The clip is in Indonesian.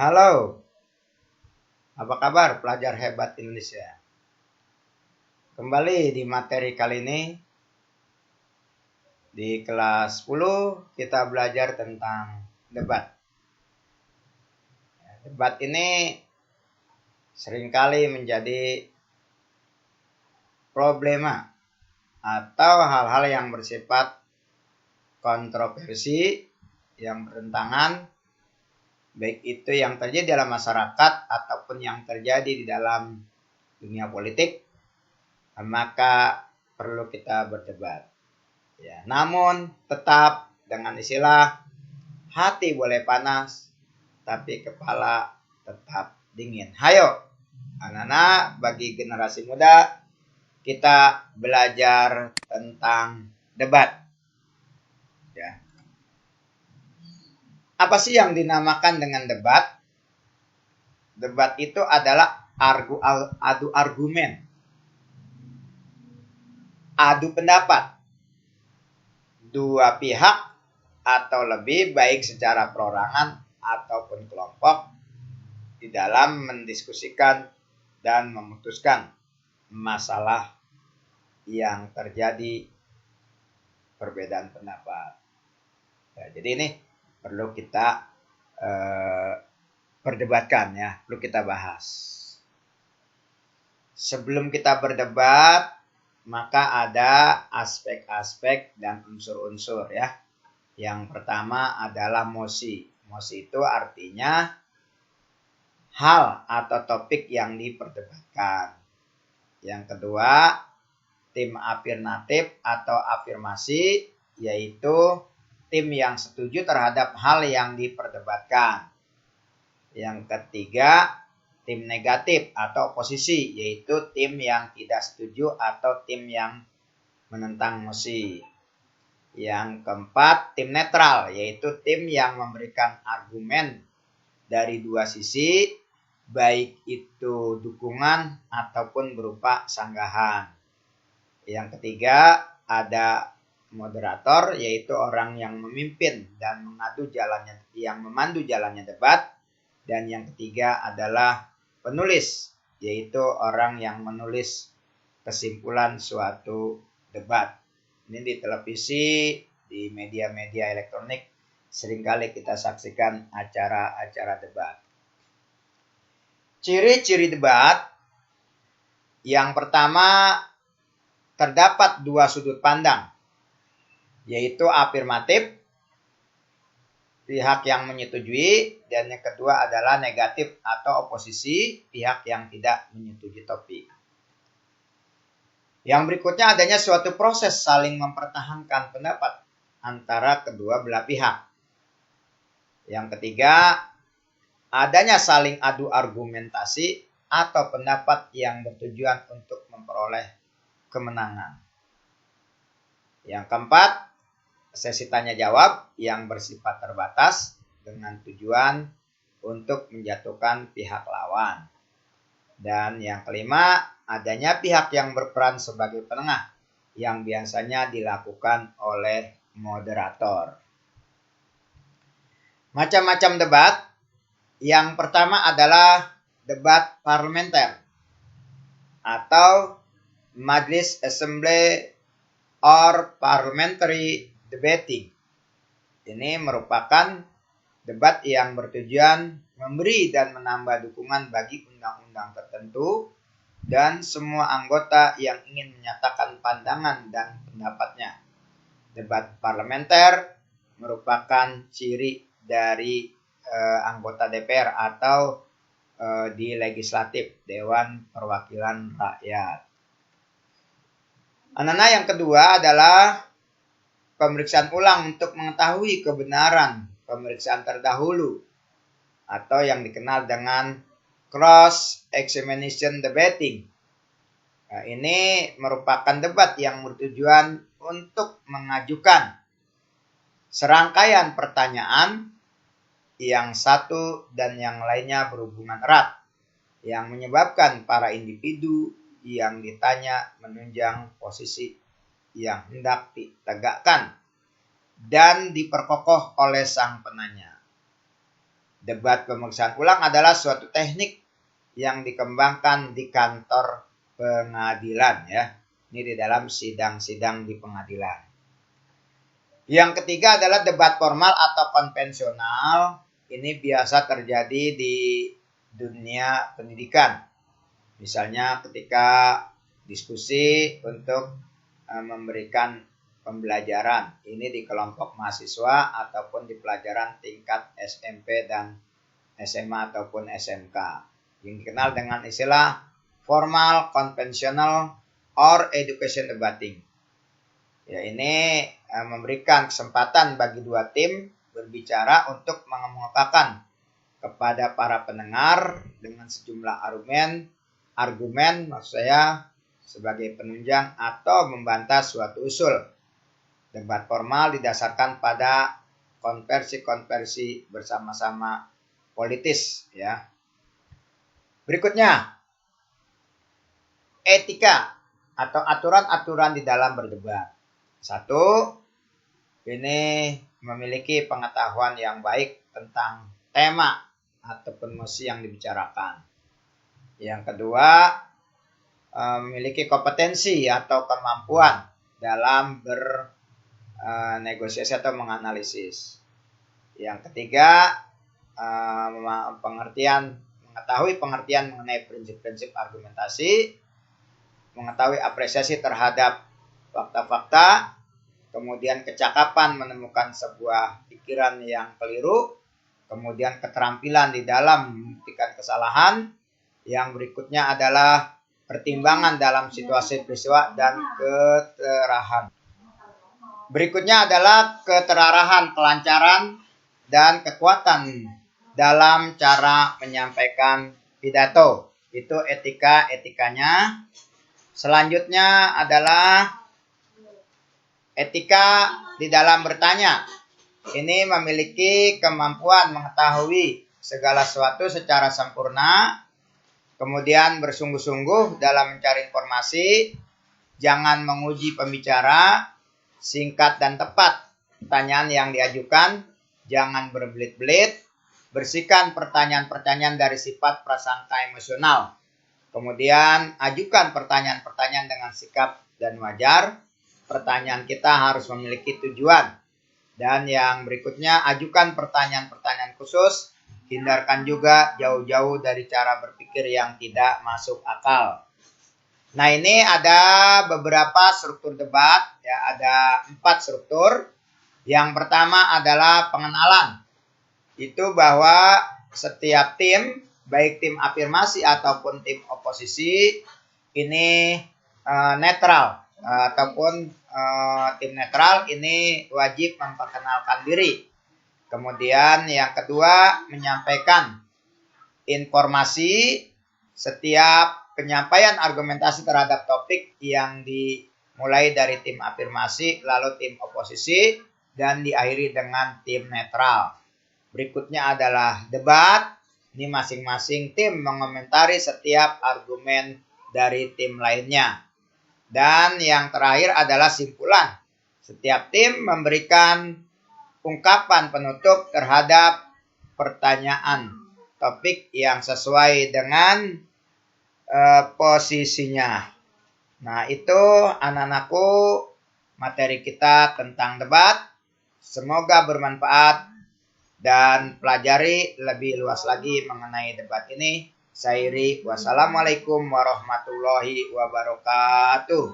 Halo, apa kabar pelajar hebat Indonesia? Kembali di materi kali ini, di kelas 10 kita belajar tentang debat. Debat ini seringkali menjadi problema atau hal-hal yang bersifat kontroversi yang bertentangan, baik itu yang terjadi dalam masyarakat ataupun yang terjadi di dalam dunia politik, maka perlu kita berdebat. Ya, namun tetap dengan istilah hati boleh panas, tapi kepala tetap dingin. Hayo, anak-anak, bagi generasi muda, kita belajar tentang debat. Ya. Apa sih yang dinamakan dengan debat? Debat itu adalah adu argumen, adu pendapat. Dua pihak atau lebih, baik secara perorangan ataupun kelompok, di dalam mendiskusikan dan memutuskan masalah yang terjadi perbedaan pendapat. Ya, jadi ini perlu kita perdebatkan, ya, perlu kita bahas. Sebelum kita berdebat, maka ada aspek-aspek dan unsur-unsur, ya. Yang pertama adalah mosi. Mosi itu artinya hal atau topik yang diperdebatkan. Yang kedua, tim afirmatif atau afirmasi, yaitu tim yang setuju terhadap hal yang diperdebatkan. Yang ketiga, tim negatif atau oposisi, yaitu tim yang tidak setuju atau tim yang menentang mosi. Yang keempat, tim netral, yaitu tim yang memberikan argumen dari dua sisi, baik itu dukungan ataupun berupa sanggahan. Yang ketiga, ada moderator, yaitu orang yang memimpin dan memandu jalannya debat. Dan yang ketiga adalah penulis, yaitu orang yang menulis kesimpulan suatu debat. Ini di televisi, di media-media elektronik, seringkali kita saksikan acara-acara debat. Ciri-ciri debat, yang pertama, terdapat dua sudut pandang, yaitu afirmatif, pihak yang menyetujui, dan yang kedua adalah negatif atau oposisi, pihak yang tidak menyetujui topik. Yang berikutnya adanya suatu proses saling mempertahankan pendapat antara kedua belah pihak. Yang ketiga, adanya saling adu argumentasi atau pendapat yang bertujuan untuk memperoleh kemenangan. Yang keempat, sesi tanya jawab yang bersifat terbatas dengan tujuan untuk menjatuhkan pihak lawan. Dan yang kelima, adanya pihak yang berperan sebagai penengah yang biasanya dilakukan oleh moderator. Macam-macam debat. Yang pertama adalah debat parlementer atau Majlis Assembly or Parliamentary Debating. Ini merupakan debat yang bertujuan memberi dan menambah dukungan bagi undang-undang tertentu dan semua anggota yang ingin menyatakan pandangan dan pendapatnya. Debat parlementer merupakan ciri dari anggota DPR atau di legislatif, Dewan Perwakilan Rakyat. Anak-anak, yang kedua adalah pemeriksaan ulang untuk mengetahui kebenaran pemeriksaan terdahulu atau yang dikenal dengan cross examination debating. Nah, ini merupakan debat yang bertujuan untuk mengajukan serangkaian pertanyaan yang satu dan yang lainnya berhubungan erat, yang menyebabkan para individu yang ditanya menunjang posisi yang hendak ditegakkan dan diperkokoh oleh sang penanya. Debat pemeriksaan ulang adalah suatu teknik yang dikembangkan di kantor pengadilan ya. Ini di dalam sidang-sidang di pengadilan. Yang ketiga adalah debat formal atau konvensional. Ini biasa terjadi di dunia pendidikan. Misalnya ketika diskusi untuk memberikan pembelajaran. Ini di kelompok mahasiswa ataupun di pelajaran tingkat SMP dan SMA ataupun SMK. Yang dikenal dengan istilah formal, conventional, or education debating. Ya, ini memberikan kesempatan bagi dua tim berbicara untuk mengemukakan kepada para pendengar dengan sejumlah argumen maksud saya sebagai penunjang atau membantah suatu usul. Debat formal didasarkan pada konversi-konversi bersama-sama politis ya. Berikutnya, etika atau aturan-aturan di dalam berdebat. Satu, ini memiliki pengetahuan yang baik tentang tema ataupun mosi yang dibicarakan. Yang kedua, memiliki kompetensi atau kemampuan dalam bernegosiasi atau menganalisis. Yang ketiga, mengetahui pengertian mengenai prinsip-prinsip argumentasi, mengetahui apresiasi terhadap fakta-fakta, kemudian kecakapan menemukan sebuah pikiran yang keliru, kemudian keterampilan di dalam membuktikan kesalahan. Yang berikutnya adalah pertimbangan dalam situasi peristiwa dan keterahan. Berikutnya adalah keterarahan, kelancaran, dan kekuatan dalam cara menyampaikan pidato. Itu etikanya. Selanjutnya adalah etika di dalam bertanya. Ini memiliki kemampuan mengetahui segala sesuatu secara sempurna, kemudian bersungguh-sungguh dalam mencari informasi, jangan menguji pembicara, singkat dan tepat pertanyaan yang diajukan, jangan berbelit-belit, bersihkan pertanyaan-pertanyaan dari sifat prasangka emosional. Kemudian ajukan pertanyaan-pertanyaan dengan sikap dan wajar. Pertanyaan kita harus memiliki tujuan. Dan yang berikutnya, ajukan pertanyaan-pertanyaan khusus. Hindarkan juga jauh-jauh dari cara berpikir yang tidak masuk akal. Nah, ini ada beberapa struktur debat. Ya, ada 4 struktur. Yang pertama adalah pengenalan. Itu bahwa setiap tim, baik tim afirmasi ataupun tim oposisi, ini netral. Ataupun tim netral ini wajib memperkenalkan diri. Kemudian yang kedua, menyampaikan informasi. Setiap penyampaian argumentasi terhadap topik yang dimulai dari tim afirmasi, lalu tim oposisi, dan diakhiri dengan tim netral. Berikutnya adalah debat. Ini masing-masing tim mengomentari setiap argumen dari tim lainnya. Dan yang terakhir adalah simpulan. Setiap tim memberikan ungkapan penutup terhadap pertanyaan topik yang sesuai dengan posisinya. Nah, itu anak-anakku materi kita tentang debat. Semoga bermanfaat dan pelajari lebih luas lagi mengenai debat ini. Saya Iri, wassalamualaikum warahmatullahi wabarakatuh.